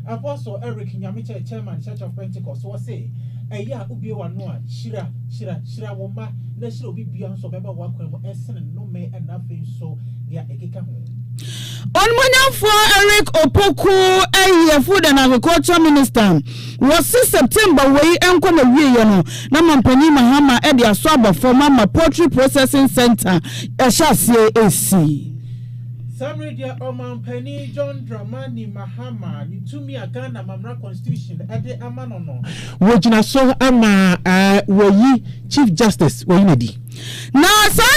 Apostle Eric Nyamiche, Chairman Church of Pentecost, was say, a year ubi wanua, shira woma, let's be beyond so beba wakwe, and no may and nothing so near Ekika home. On Monday for Eric Opoku, a food and agriculture minister, was 6 September way and come away, Namampani Mahama, Edia Swaba for Mama Poultry Processing Center, a chassis AC. Some radio Oman Penny John Dramani Mahama, Nitumi Agana Mamra Constitution, Ede Amanono. Wojina so ama woyi Chief Justice Woyinedi. Na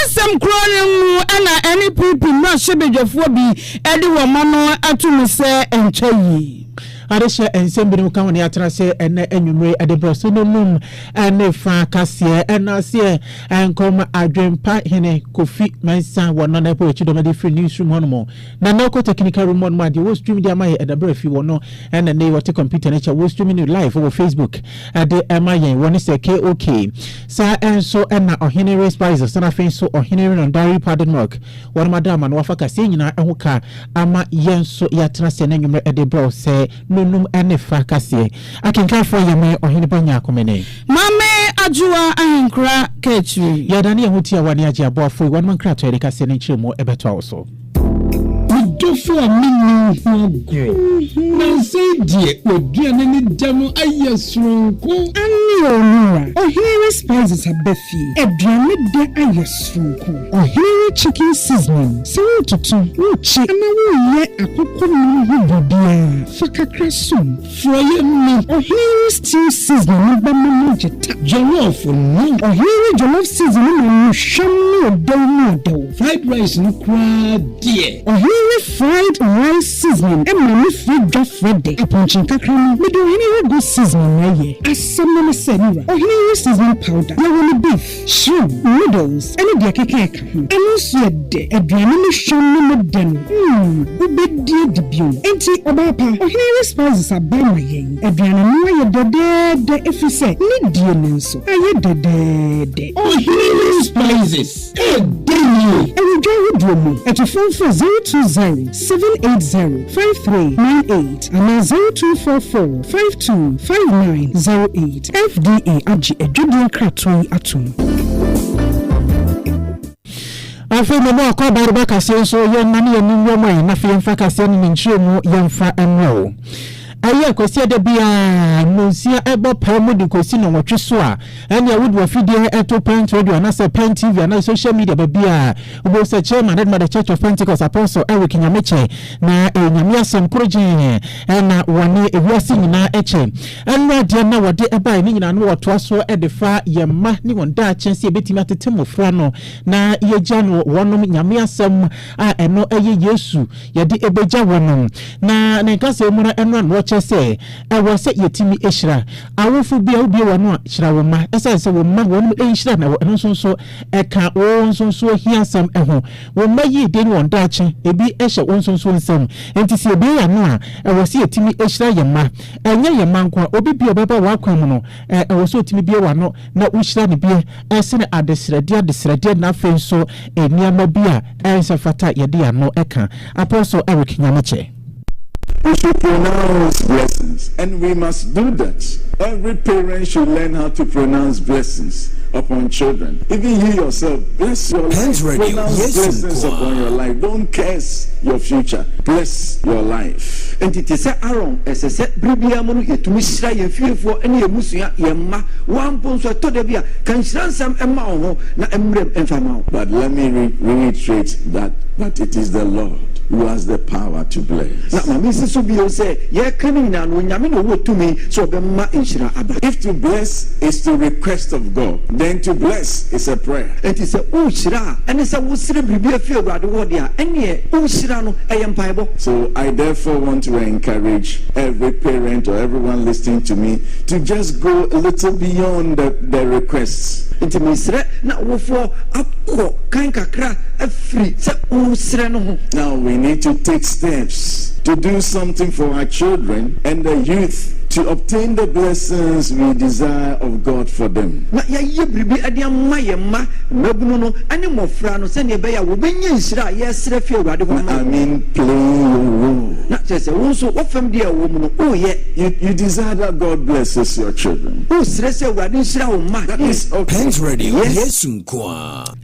some crawling and any people not should be your phobia, Eddie Wamano Atumuse and Chayi. Aresha and Sembino County Atrase and Enumere at the Brosonum and the Francasia and Nasia and come a dream part hene Kofi, my son, one on a poetry of a different newsroom on more. Nanoko technical room on my was streaming their at the birth you will know, and then they were to computer nature was streaming it live over Facebook at the MIA one is a KOK. Sir and so and or Henry Spices, and I think so or Henry on Diary Pardon Mark. One madam and Wafaka saying I hoka ama yen so yatrase and Enumere at the bro say no. Ene fakase akenka for yeme ohinibanya akomene mame ajua ahinkra kechi yadani ehutia wani aje abofo wan man kra to erika se ne chiremo ebeto awoso Dofo amini hagre na say die oduane ni damo ayesronko ani onura ohiri spices abefi eduane de ayesronko ohiri chicken seasoning so tutu uchi ama wo ye akoko no bibia fakakra sum froye mi ohiri stew seasoning ba mo jeta jollof no ohiri jollof seasoning no sham no fried rice no kra die ohiri fried rice seasoning and mommy food just ready. A punching kakran, we do any good seasoning here. As someone said, or here seasoning powder, you want beef, shrimp, noodles, and a cake. And also a dramini sham den. We bid dear debut. Anti Obapa, or here spices are by my yang. A dramini de if you say, need dear so. I de. Oh, here spices. And we go with at a phone for 020 780-5398 and 0244-525908 FDA Aji Ejudia Kratoi Atum. Afi mo mo akọ barba kase so ye nani ye ni woman na fi mfa kase ni nchire mu ye mfa enwo. Aye kwesi de bia nonsia ebo pamo de kwesi no wotwe so a ene would wa fidie eto Pent radio na se Pent TV na social media ba bia obo se chairman of the Church of Pentecost Apostle Eric Nyamiche na nyame asem kroje na woni ewiase nyina eche ene de na wode eba ni nyina no woto aso e de fa yemma ni wonda achense ebetimi atetemofra no na yeja no wonom nyame asem a eno eye Yesu ye de ebeja wonom na nkase mu na eno no say I was set yetimi eshra awofu bia obi wano shira wo ma esa se wo ma wonu enshira na wo so eka wo so hiasam eho wo ma yi de ni wonda ache ebi ehye wo so nsam enti se ebi ya no a I was yetimi eshra yema enye yema nko obi bia obeba wa kwam no wo so yetimi bia wano na ushira ne bia ese ne adesrede na afen so eniama bia ense fata yede ya no eka Apostle Eric Nyamiche. We should pronounce blessings, and we must do that. Every parent should learn how to pronounce blessings upon children. Even you yourself, bless your life. Pronounce blessings upon your life. Don't curse your future. Bless your life. And it is Aaron, as I said, Bribiamon, Yetumisha, Yefio, and Yemusia, Yemma, one ponso to the Bia, can some amount, na emblem and famau. But let me reiterate that, but it is the Lord who has the power to bless. Now, Mrs. Subio say, "Ye coming now when Yamino would to me, so the ma inshira abba." If to bless is to request of God, then to bless is a prayer. And he said, "Oh, shira," and it's a wusri be a field by the word, and ye, oh, shirano, I am Bible. So I therefore want to encourage every parent or everyone listening to me to just go a little beyond the requests. Now we need to take steps to do something for our children and the youth to obtain the blessings we desire of God for them. Na ya yebribi ade amma ye ma mabunu no ane mofra no se ne be ya wo benye nsira ye sere fi awurade ho ma. I mean playing your role. Na chese wo so wo fam dia wo mu no o ye. You desire that God blesses your children. O sere se awurade nsira wo ma. That is okay. Pent Radio. Yes, nkwa.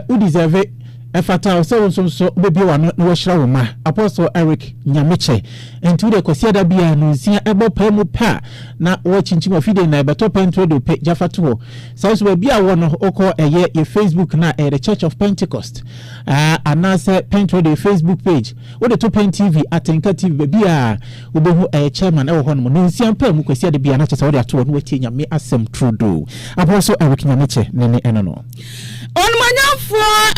You deserve it. Efata so bebi wa no hira wo ma Apostle Eric Nyameche enti de kwasi da bia no nsia ebo pa mu pa na wo chinchim afide na beto Pent Radio pe jafato ho so bebi a wo no okọ ye Facebook na the Church of Pentecost anase Pent Radio Facebook page wo de to Pent TV Atenka TV bebi a wo behu chairman e wo ho no nsia pa mu kwasi da bia na chese wo de ato no wati nyame asem trudo Apostle Eric Nyameche nene eno no Onmanyafo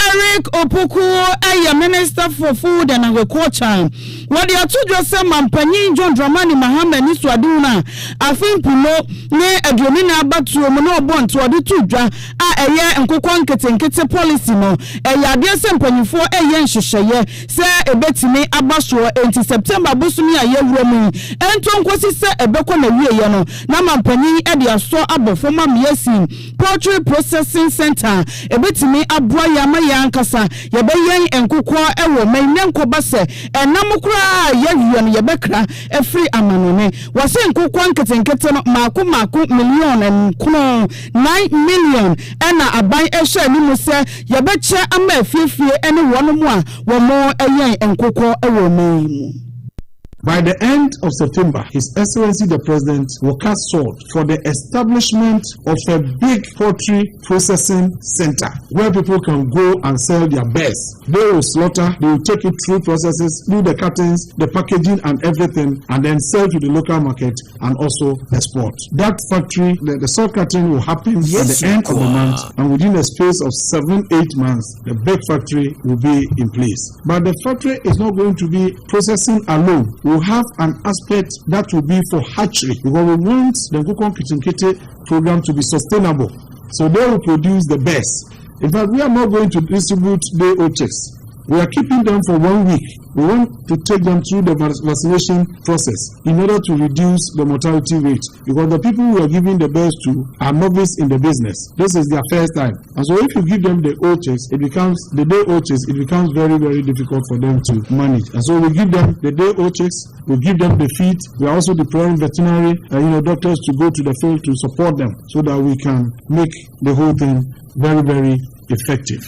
Eric Opoku aya Minister for Food and Agriculture. Wadi atudwa se mampanyin John Dramani Mahama ni swaduna afin puno ne aduoni na abatuo mu no obonto wadi tudwa a eye nkokwa nketenkete policy no eya ade se mpanyifo eye nhyehyeye se ebetimi abaso enti September bosumi a yewuro mu ento nkosi se ebekọ na wiye no na mampanyin e de aso abofo mamiesin poultry processing center ebetimi abua ya ma ya nkasa yebeyen enkokwa ewo men nkoba se enamukura yewiye no yebekra efri amanone wase nkokwa nketenkete no maako million nkono 9 million ena aban ehye ni mu se yebeche ama afiefie ene wono mu a wo mo eyen enkokwa ewo men mu. By the end of September, His Excellency the President will cast salt for the establishment of a big poultry processing center where people can go and sell their best. They will slaughter, they will take it through processes, do the cuttings, the packaging and everything, and then sell to the local market and also export. That factory, the salt cutting will happen at the end of the month, and within a space of 7-8 months, the big factory will be in place. But the factory is not going to be processing alone. We have an aspect that will be for hatchery because we want the Nkukon Kitinkete program to be sustainable. So they will produce the best. In fact, we are not going to distribute day old chicks. We are keeping them for 1 week. We want to take them through the vaccination process in order to reduce the mortality rate because the people we are giving the best to are novice in the business. This is their first time. And so if you give them the old chicks, it becomes the day old chicks, it becomes very, very difficult for them to manage. And so we give them the day old chicks, we give them the feed. We are also deploying veterinary doctors to go to the field to support them so that we can make the whole thing very, very effective.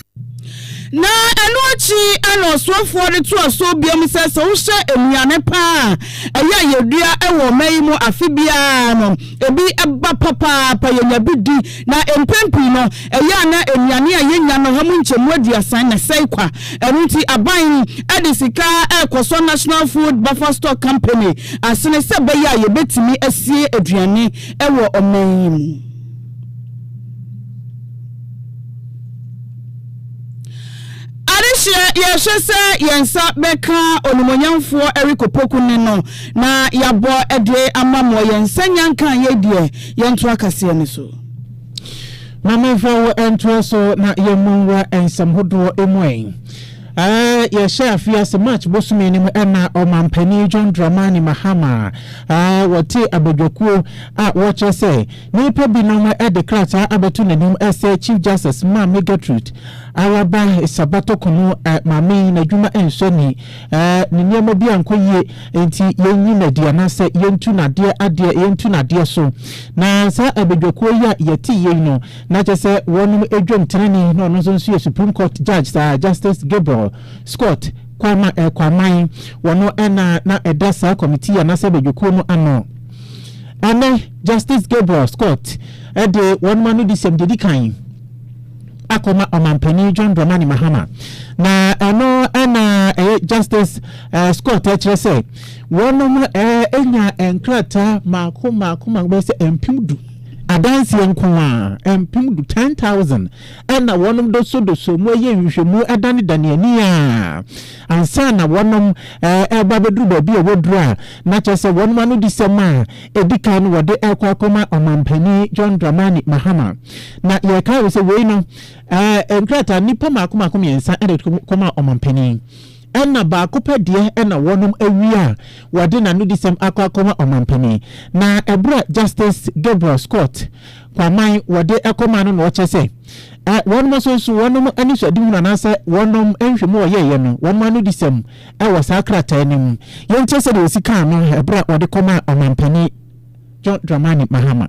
Na enuachi ano swafo de to aso biam se so hye enuane pa eya yedua ewo mayimu afibia no ebi eba papa pa yenyabidi na empempi no eya na enuane ayenya no hamu nchemu aduasan na seikwa enunti aban edisika ekoso National Food Buffer Stock Company asene se be ya yebetimi asie aduane ewo omayimu. Yeshese yensa beka onimonyamfo Eric Opoku no na yabo ede amamo yensa nyanka yedie yento akase ne so mama fo ento so na yemunwa ensam hodo emwen ye share fias much bosumi ni na omampani John Dramani Mahama wote abodwokuo watch say nipa binom declare abetu nanim say Chief Justice Ma Megatruth awaba sabato kono mame na dwuma ensoni ne niam bia nkoyie enti yenyi na dia na se yentu na dia ade yentu na dia so na sa abodwokuo ya yeti yeno na che se wonum edwom tenani no no so Supreme Court Judge Justice Gabriel Scott kwamai wono na edasa committee ya na se abodwokuo no ano Justice Gabriel Scott de one manu disem dedikan akoma omampani John Dramani Mahama na ana Justice Scott actually say wono enya enkrata makoma be se empimdu adansi enkoa empimdu 10,000 ana wonom do so mo ye nhwehwemu adane daniania ansa na wonom babedu babi obodura na chese wonom anu disema edikan wode ekwa omampani John Dramani Mahama na ye kai we say we no enkrata nipa makoma yensa ede koma omampani ɛna baako pɛ deɛ ɛna wɔnom awia wɔde nanu di sɛm akɔma ɔmampani na ɛbra Justice Gabriel Scott kwaman wɔde ɛkɔma no na ɔkyɛ sɛ wɔnom so wɔnom ani so adimu na sɛ wɔnom nhwemu ɔyɛyɛ no wɔnom anu di sɛm ɛwɔ saa krataa nim yɛnkyɛ sɛ de osika no ɛbra wɔde kɔma ɔmampani John Dramani Mahama.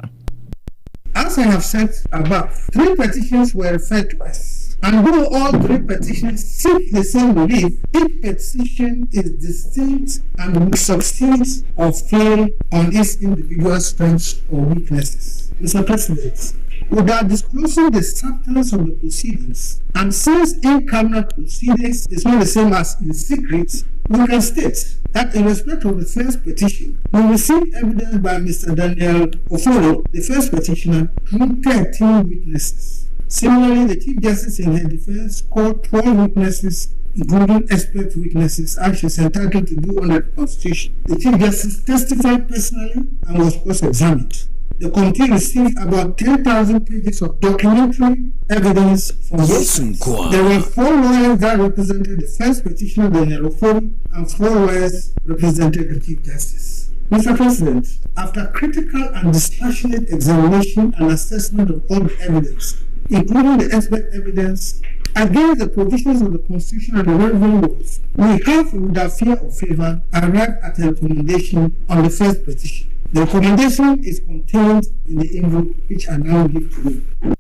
As I have said above, 3 petitions were referred to us. And though all 3 petitions seek the same relief, each petition is distinct and subsists or fail on its individual strengths or weaknesses. Mr. President, without disclosing the substance of the proceedings, and since in-camera proceedings is not the same as in secret, we can state that in respect of the first petition, we received evidence by Mr. Daniel Oforo, the first petitioner, through 13 witnesses. Similarly, the Chief Justice in her defense called 12 witnesses, including expert witnesses, as she is entitled to do under the Constitution. The Chief Justice testified personally and was cross-examined. The committee received about 10,000 pages of documentary evidence from witnesses. There were 4 lawyers that represented the first petitioner, Daniel Oforo, and 4 lawyers represented the Chief Justice. Mr. President, after critical and dispassionate examination and assessment of all the evidence, including the expert evidence against the provisions of the Constitution and the relevant laws, we have, without fear or favor, arrived at a recommendation on the first petition. The recommendation is contained in the envelope which I now give to you.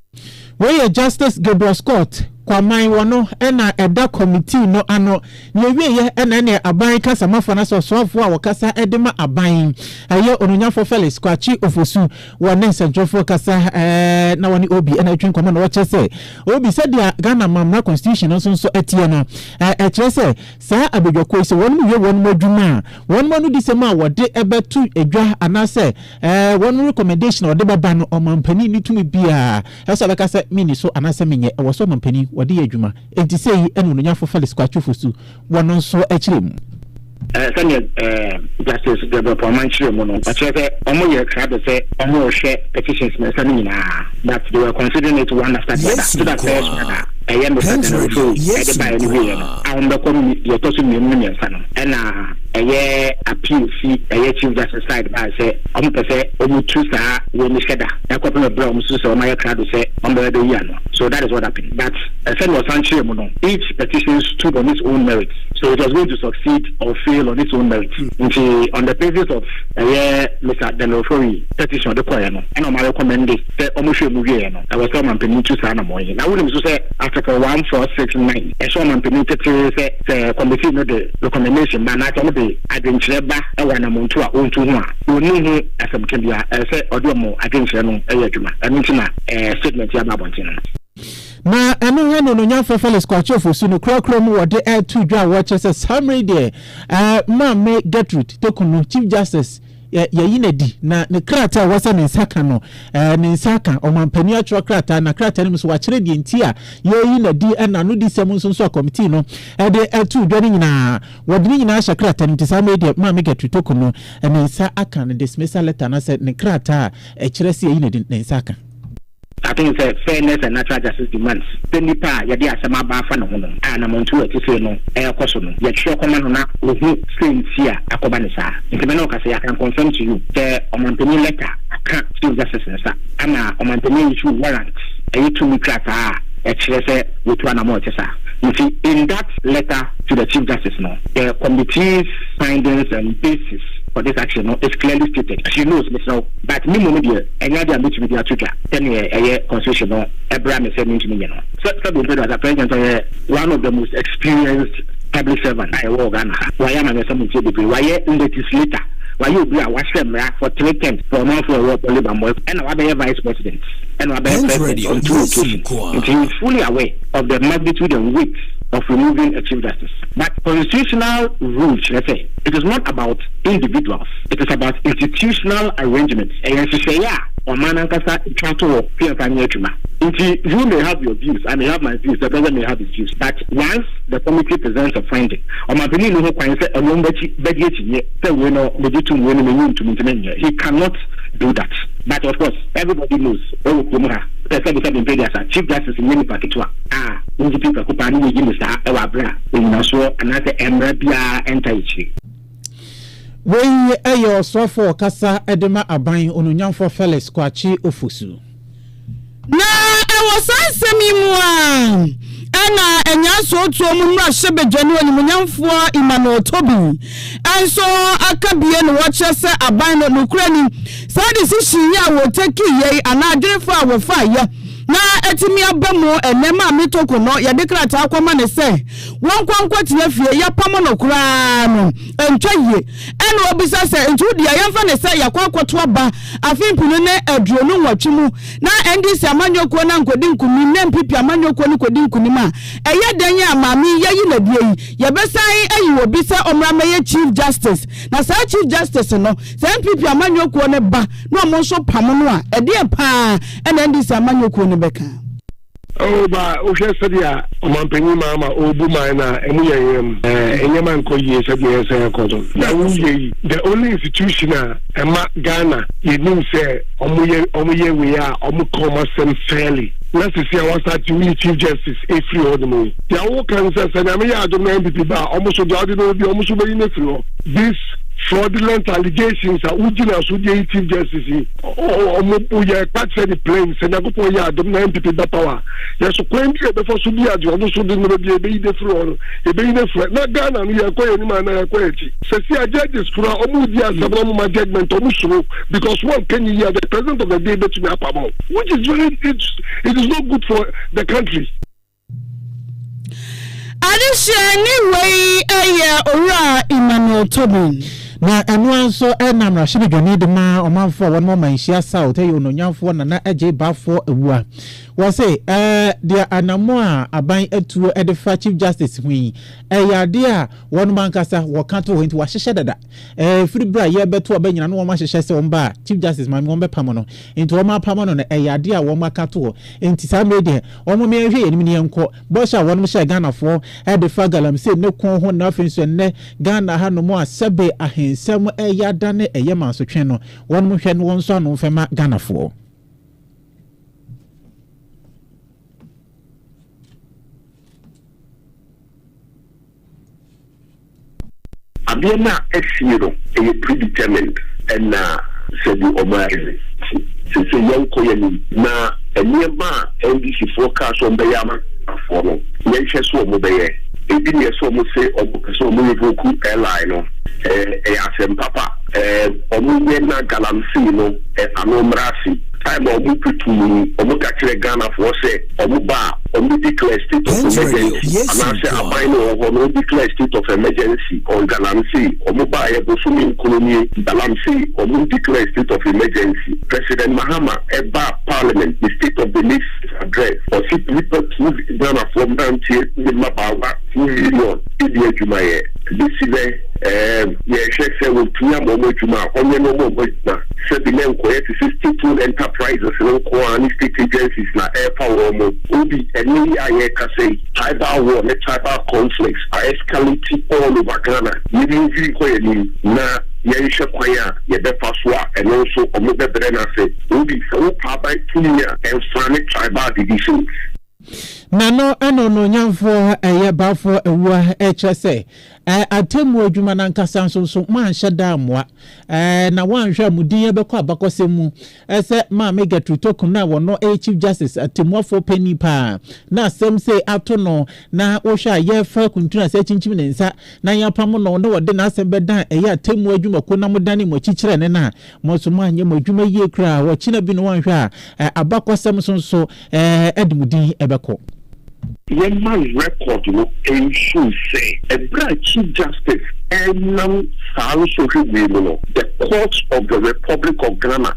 Where Justice Gabriel Scott kwaman wono ena eda committee no ano yewie ena ne aban kasa mafana sosofo a wakasa edema aban aye onunyafo Felix kwachi ofosu wone nsentofo kasa na woni obi ena etwen kwama na wache se obi se dia Ghana mamra constitution no so etie no kire se sa abedwako se wonu ye wonu adwuma wonu manu di se ma wode ebetu edwa anase wonu recommendation wode baba no omampani ni tumi bia esa beka se mini so anase menye ewoso omampani wadi adwuma enti sei enu nyafo Felix kwachufusu wono so akirem Sanya Justice Gabriel Pomanchire mono achese omo ye krado se omo hwe petitions me sani nyina that they were considering it one after the other so that first I am the person by anyway am the come your to me me sano na appeal see Chief Justice side by say omo pese omo tu sa we ni sheda e ko pe bra omo so se omo ye krado se omo be ya no so that is what happened but Sanya Sanchire mono each petition stood on its own merits so it was going to succeed or fail on its own merits. On the basis of Mr. Delofori petition of the choir, and I recommend it. Omushe movie, I was some penitentiary sana moy. Now we also say Article 1469. A some penitentiary say committee no the recommendation, but not only against Reba, I want to mount to our own to one. You know, as some can be say or do more against Reno, I mention a statement here about na eno hano no nyafo Felix kwachofusu no krokro mu wode to dwa watch say summary there ma me Gertrude Tokunu Chief Justice yayi na di na ne krata wasa ne nsaka no ne nsaka omampani atro krata na krata ne so wa kire die ntia yayi na di na no di sem nso so committee no de to dwa ne nyina wode ne nyina sha krata ne tisa media ma me Gertrude Tokunu ne nsa aka ne dismissal letter na say ne krata kire se yayi na di ne nsaka. I think it's fairness and natural justice demands. Penipa, Yadi Asama Bafano, and I'm on to it to say no, air costume. Yet, sure, command with strange here, a cobanisa. In the Menoka, I can confirm to you, the Omampeni letter, I can't still justice, and Omampeni issue warrants, a 2 class, a with one more. You see, in that letter to the Chief Justice, the committee's findings and basis for this action is clearly stated. She knows, Mr. But me media, and other which media trigger, 10 year constitutional, Abraham is sending to me. So, as a president, one of the most experienced public servants I work on. Why am I some degree? Why in the legislator? Why you be a Washington for 3 terms for a month for a work and I be a vice president and I be a president on 2 occasions. He is fully aware of the magnitude and weight of removing a Chief Justice. But constitutional rules, let's say, it is not about individuals. It is about institutional arrangements. And you say, ɔman ankasa twa to wɔ fiɛmfa nyɛ adwuma nti you may have your views, I may have my views, the president may have his views, but once the committee presents a finding ɔmampanin no ho kwan sɛ ɛwɔ bɛdi akyinyɛ sɛ wei no megye tom wei no menyi ntumi ntumi nyɛ, he cannot do that. But of course everybody knows ɔwɔ kurom ha Chief Justice in many paketua NGP Kakupa ni Mr. Ewabra Inaso another Emrabia enter ichi. Wey eyo swafo kasa edema aban onunyanfo Felix Kwachi Ofusu. Na ewo sansemi mu ana enya so otu omumra shebedwani onimnyamfo Emmanuel Tobi anso akabie no wache se aban no nukrani sadi si shiya wo teki ye ana adrefa wo fa ya na etimi abamu enema mitoko no ya dekrata akwama ne se won kwankwati afie ya pamo no kura no entwaye ene obisa se entudi ya yamfa ne se ya kwakwato aba afimpunu ne aduonu nwatwemu na ndisi amanyoko na nkodi nkumi ne mpipi amanyoko ne kodi nkuni ma eye danye amami yeyi na die ye besai ayi obi se omrameye Chief Justice na sa Chief Justice no se mpipi amanyoko ne ba no mo so pamo no a ede pa ene ndisi amanyoko beka ba o hwe sadia o mampanyi mama o bu mai na emu yeyem enyema nko yie sadia say akodo na wuye the only institution ema Ghana yenim say omuye we a omu come sem fairly let's see our start to Chief Justice every ordinary ya wo kan say na me ya do na MPP ba omu so do no bi omu so be yin free this fraudulent allegations are ujina so the Chief Justice omo ya patse the plain se na go po ya do na MPP ba power yes so claim be before so be ade odo so de no be de free e be yin free na Ghana no ya koye ni ma na ya koye chi se see a judges for omo di asabra mo judgment omo suro because one can you the president of the day bet me apamo which is very it is not good for the country. Anyway, ora Emmanuel Tobi na eno anso enam rahye dwani de ma omanfo won mo manhia south e ononyamfo na eje bafo ewua wo say dia anamo a aban atuo edefa Chief Justice hui yade a won mankasa wo kanto ho nti wa hyehye dada free bra ye beto abanyina no wo ma hyehye se womba Chief Justice ma won bepam no nti wo ma pam no na yade a wo makato nti sa mede wo mo me hwe yenim ne enko bo sha won mo hye Ghana fo edefa galamse ne kon ho na afenso ne Ghana ha no mo asebe ahensem yada ne eyema so twen no won mo hwe no won so no fema Ghana fo Abiana Esiro is predetermined and said you obey. Since a young Koyani na a nearby NDC forecast on the Yama for Nature Swam obey. A dinner so much say so many vocal airline asem papa omuyena galamsino anomrasi time omupitu omukachire Ghana for say omuba declare state of emergency and say abino no declare state of emergency on galamsi omuba ebosumi koloni galamsi declare state of emergency. President Mahama eba parliament the state of the nation address or people to Ghana from down to Mabawa 2 million idiojumaye this is yes, will clear Momojuma, only no Momojuma, said the name correct 62 enterprises, no state agencies, na air power, Ubi, and many Ayaka say, tribal war, tribal conflicts are escalating all over Ghana. Living na Yaisha Kwaya, Yabefaswa, and also Omobe Brena said, Ubi, so Papa Tunia, and Sonic tribal divisions. Nano no nyamfo bafo ewua HSA atemu adwuma na nkasa so man hyeda amwa na wanhwa mudin ebekọ abakosemu se ma mega tutokum na wono Chief Justice atemuafo pani pa na asem say ato no na wohwa ye fa kuntuna se chinchim ne nsa na yapam no no wode na asem bedan atemu adwuma ko na modane mo chichire ne na mo so ma anye mo adwuma yie kra wo china bi no wanhwa abakosem so edmudin ebekọ Yenma's record will ensure say a Chief Justice and now the courts of the Republic of Ghana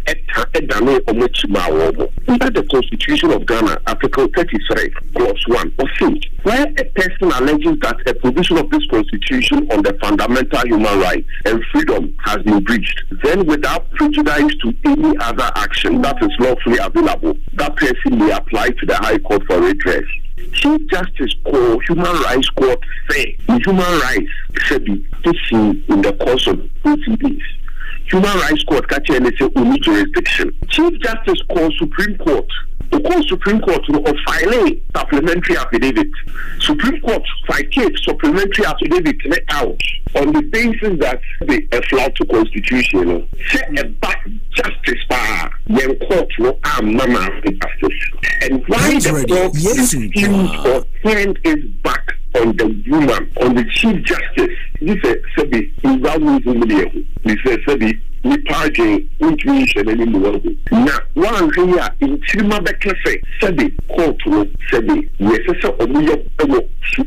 under the Constitution of Ghana, Article 33, Clause 1, or C, where a person alleges that a provision of this Constitution on the fundamental human rights and freedom has been breached, then without prejudice to any other action that is lawfully available, that person may apply to the High Court for redress. Chief Justice called Human Rights Court say human rights should be issued in the course of proceedings. Human Rights Court catch any only jurisdiction. Chief Justice called Supreme Court. The Supreme Court will file supplementary affidavit. Supreme Court file supplementary affidavit out on the basis that they flout to Constitution. Say a back justice bar when court will arm mama justice. And why the court refused or turned its back on the human, on the Chief Justice. This is Sebi, without losing the this is Sebi, we parking intuition anymore. Now, one here in Chimabeka say, Sebi, court will Sebi, yes,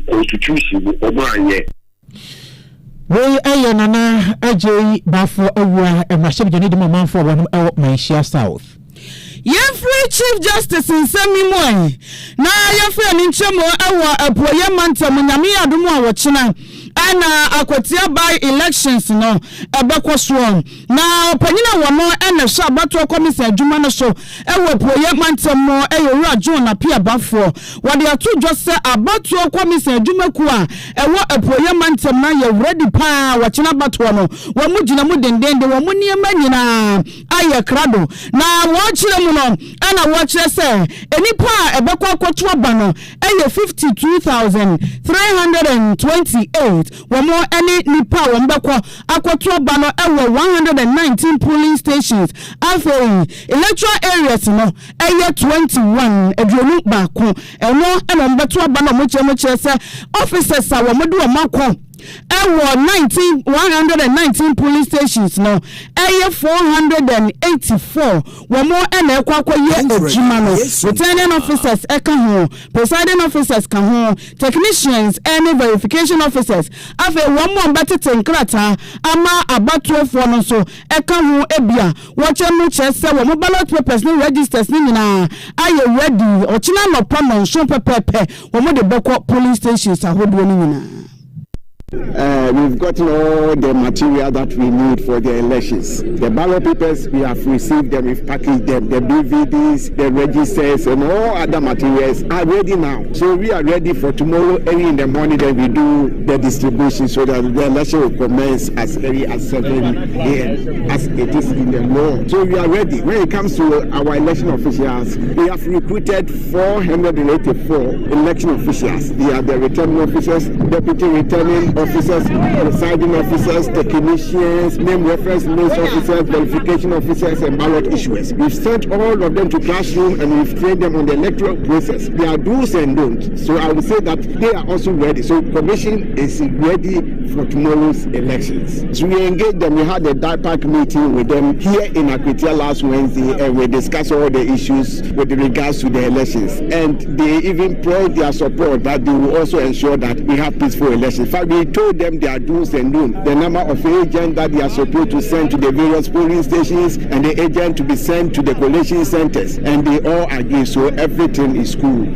Constitution, O'Brien. We nana AJ Bafo Awa and Mashab Janid Maman for one out Malaysia South. Free Chief Justice in Semi Moy. Na free in Chemo Awa Apoya Manta Munyami Adumo Wachina. Ana akwatia by elections no ebekwo so na opanyina wono ene sha bato komisa adwuma no so ewo poye mantemo eyowura John apia bafo wode ato dwose abato komisa adwuma ku a ewo epoye mantem na ye ready pa wachina bato no wo mugina mu dendende wo muniema nyina aye krado na wo chire mu no ana wo chire se enipa ebekwo akoto aba no eye 52,328 Wamo any nipa wambekwa akwoto ba no ewo 119 polling stations afei electoral areas no eye 21 edwonu baako eno ena mbeto ba no moche se officers a womodu omako ewo 119 police stations no eye 484 womo ena ekwakwa ye ejima no returning officers eka ho presiding officers ka ho technicians and verification officers afa womo mbetete nkrata ama abatuofo no so eka ho ebia woche mu chese womo ballot papers ni registers ni nyina aye ready ochina no pamon so pepepe womo de beko police stations ahodo ni nyina. We've gotten all the material that we need for the elections. The ballot papers, we have received them, we've packaged them. The DVDs, the registers, and all other materials are ready now. So we are ready for tomorrow early in the morning. Then we do the distribution so that the election will commence as early as 7 a.m. as it is in the law. So we are ready. When it comes to our election officials, we have recruited 484 election officials. They are the returning officers, deputy returning officers, presiding officers, technicians, name reference list officers, verification officers, and ballot issuers. We've sent all of them to classroom and we've trained them on the electoral process. There are do's and don'ts. So I would say that they are also ready. So commission is ready for tomorrow's elections. So we engaged them. We had a DIPAC meeting with them here in Akwitia last Wednesday, and we discussed all the issues with regards to the elections. And they even pledged their support that they will also ensure that we have peaceful elections. In fact, we told them their do's and don'ts, the number of agents that they are supposed to send to the various polling stations, and the agent to be sent to the collation centers, and they all agree. So everything is cool.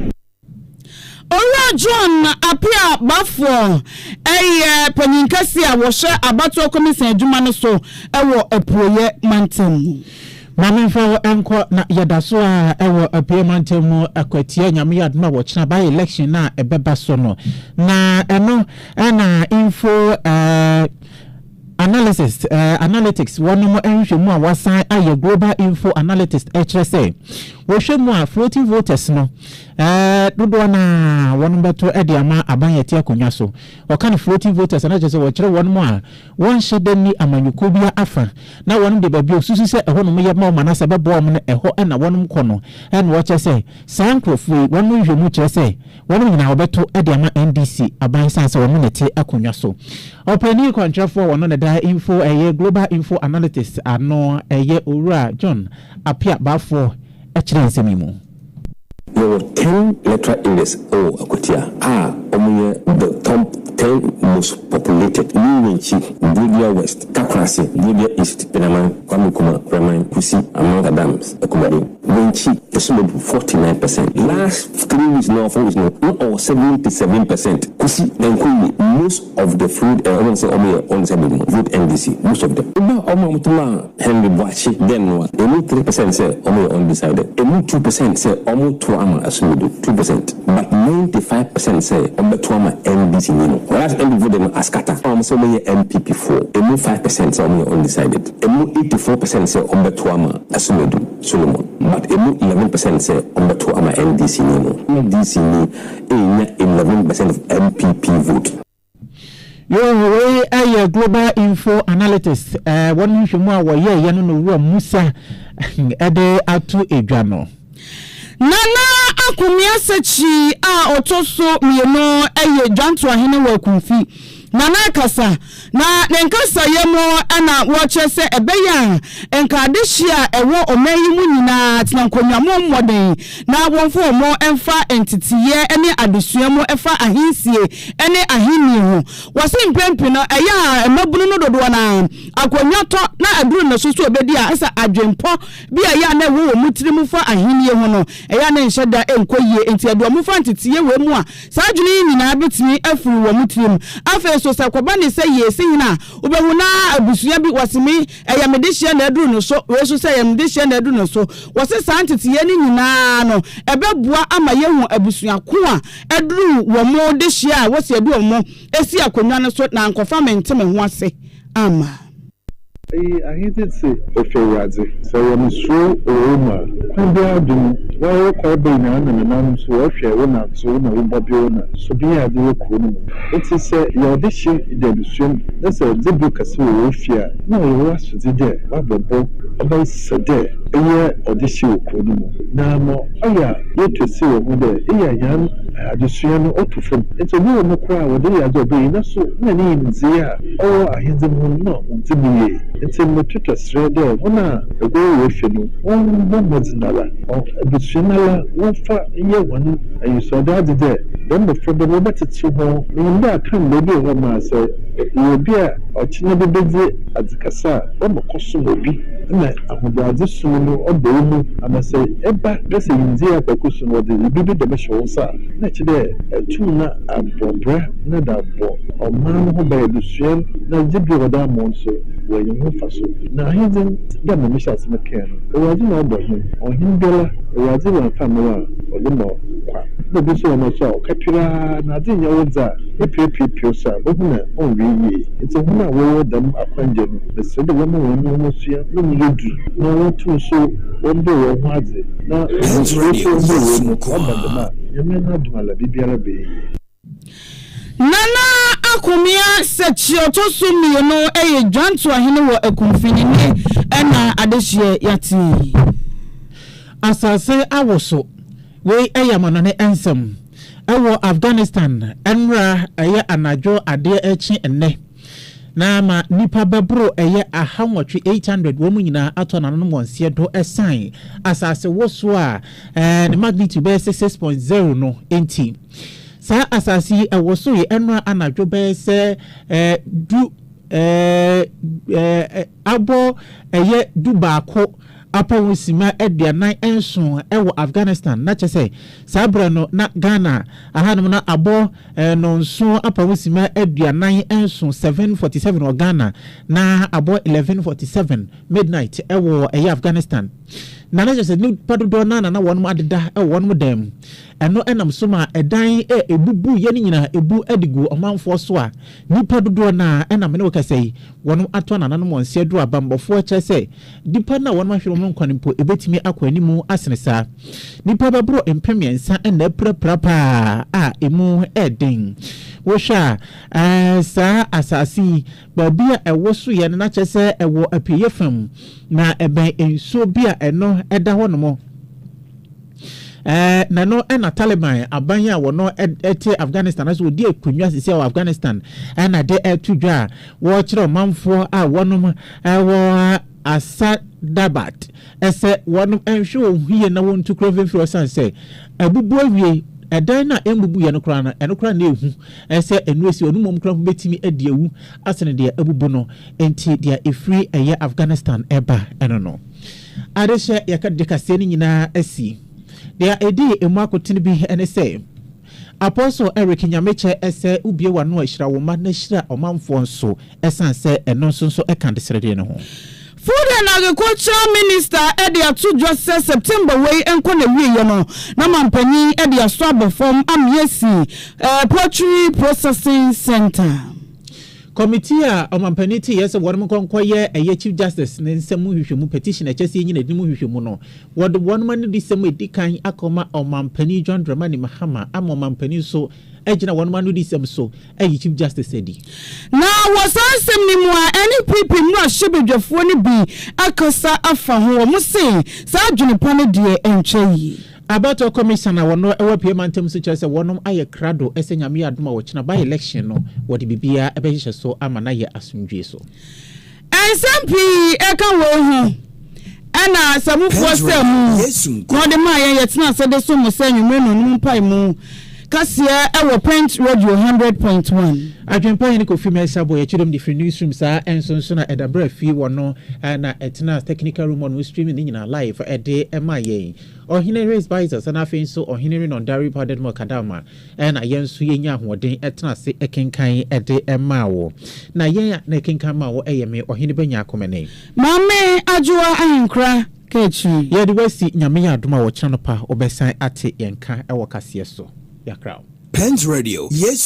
Ora John apia bafo paninkasi a wo hwe abato komisa adwuma no so ewo eproye mantem. Mame for enko na yadaso a ewo apayment mu akwatia nyame yadma wo china by election na ebeba so no na eno na info analytics one mo enhwe mu a wasan aye global info analytics say wo hwe mu a floating voters no dodo na won beto ediama abanyete akonwa so o kan floating voters na jese wo kire won mu a won hyede ni amanyuko bia afa na won de babio susu se eho no mo ye ma na se bebo mo eho na won ko no en wo che se sankrofo won mo hwe mu kire se won nyina wo beto ediama NDC abansan se won nete akonwa so openi contract for won na info global info analytics ano owura John apia bafo echire nsemimu. 10 electoral areas Akotia the top 10 most populated Winchi, Budia West, Kakrasi, Budia East, Penaman, Kwamukuma, Raman, Kusi, among Adams, Akumari, Winchi, the sum 49%. Last 3 weeks now, 4 weeks now, or 77%. Kusi, then Kumi, most of the food, on vote NDC, most of them. Henry Boachi, then what? 3% say undecided. 2% say Tuama Asumudu, 2%. But 95% say Tuama NDC Nino. Whereas MPP vote them Askata, so many MPP4. 5% say undecided. 84% say Tuama Asumudu, Solomon. But 11% say Tuama NDC Nino. NDC Nino 11% of MPP vote. Yo, a global info analyst. One issue more were no Musa Ede Atu Ejano. Nana akumia sechi a otoso mieno jantu ahene wa kunfi. Nana kasa na nenkasa yemo ana woche se ebeya enkadehia ewo omayi mu nyina tinankonwamo mmode na wonfo mo emfa entitiye ene adesua mo efa ahinsie ene ahini ho wase mpempe no eya emabunu no dodo na akonwato na aduru na soso obedi a esa adwempo bia ya na wo mutiri mu fa ahini ho no eya na nhyeda enkoyie enti ado mo fa entitiye we mu a saadwene nyina betimi afuru wo mutiri mu afa so sakoba ni say yesi hina ubehuna abusua bi wasimi eyamedehia na aduru no so we so say eyamedehia na aduru no so wase santetiye ni nyina no ebebua ama yehu abusua ko a aduru wo mo dehia wase adu mo esi akonwa no so na nkofa menteme ho ase ama I hate it say Oferadze. So when it's true Roma, Kwambia do why Corbina and an so Oferona, so no Babiona, so be a deal Kuno. It is a your audition in the edition. That's a book as well. No, you was to the day. Babo about Sade. A year audition Kuno. Now, yeah, yet to see over there. Young audition open. It's a real no crowd where they are doing so many in the oh, I hear them no, to me. It's a motor thread there. One a go with you. One Mozinala or a Businala, one far year one, and you saw that there. Then the friend of better to home. In that time, maybe a woman say, you will be a chinny busy at the Casa, or the costume will be. And I would rather soon or the I must say, Ebba, that's in the percussion or the baby the Bishop, sir. Naturally, a tuna, a bobra, not a bo, or man who by the stream, now did you that monster where you move for so. Now, he didn't get the Mishas McCann, or I didn't know about him, or him, Bella, or I didn't family, or the more. The Bishop of myself, Capilla, Nadine, old that, a pure sir, open it, oh, really. It's a woman where them acquainted. The said the woman will almost see no do. No one to so one day or was it. Now, it's radio. You may not do my baby. Nana akumia sechi otoso mieno jantu ahene wo akumfini ne ena adehie yati asase awoso we eyamanane ensem ewo Afghanistan enra eye anajo ade echi enne na ma nipa bebro eye ahanwotwe 800 wo munyina ato nanom wonse do esan asase woso a the magnitude be 6.0 no enti sa asasi ewoso ye enra anajo be se du abo eye du baako apa wosima edianan enso ewo Afghanistan na chese sabra no na Ghana ahanum na abo no nso apa wosima edianan enso 747 o Ghana na abo 1147 midnight ewo Afghanistan na na chese ni padodo na wonum adeda ewo wonum dem eno enam soma edan ebubu ye ni nyina ebu edigu omanfo so a ni padodo na enam ne wokasei wonum ato na nanom wonse do abambofo chese dipa na wonum ahwero nkwanimpo ebetimi akwanimu asenesa nipa babro empemiensa na praprapa a emu eden wo hwa sa asasi babia ewoso ye na chese ewo apiyefam na eben enso bia eno eda honomo na no ena Taliban abanya wono ete Afghanistan aso di ekunwa sisi wa Afghanistan na de etudwa wo kire manfo a wonom wo Asadabat ese one ensure here na won to craven for san say abubu awie edan na embubu ye no kra na ehu ese enuesi onumom kra betimi adiewu asene de abubu no enti de efri eye Afghanistan eba eno no adehye yakade kase ni nyina asi de edi emu akotene bi ene say Apostle Eric Nyameche ese ubie wano ahira wo ma na hira omamfo nso esanse eno nso e kan desrede ne ho. Food and Agriculture Minister Edia to just September way enko na wie no na mampani Edia so abofom amiesi poultry processing center. Committee a omampaniti yes wonum konkoye eye Chief Justice ne nsemu hwehwemu petition echese nyina dimu hwehwemu no wode wonum ne disemu edikan akoma omampani John Dramani Mahama ama omampani so ejina wonum no disem so eye Chief Justice edi na wasansem ni mu a NPP mu ahebedwafo ne bi akasa afa ho mo se sa adwene ne de encheyi Abato commissioner wono ewa PM antem so kyerɛ sɛ wonom ayɛ krado ɛsɛ nyame adoma wɔ kyena by election no wɔde bibia ɛbɛhyehyɛ so ama na yɛ asomdwe so SMP eka wo hu ana samufo sɛ mu no de ma yɛ yɛtena sɛ de so mo sɛ nwumre no no mpai mu kasia ewo Pent Radio 100.1 adwempa ne kofi mesa boy chidom different newsroom saa enso nso na edabra fi wono na etna technical room on streaming nyina live ede ema ye ohine raise visors na afi nso ohine no dairy powdered milk kadama na yenso yenya hoden etna se ekenkan ede ema wo na yen na ekenkan ma wo eyeme ohine banya akomene mame ajuwa ankra kechi ye de wasi nyame ya adoma wo kyena no pa obesan ate yenka ewo kase so yakra Pent Radio, yes.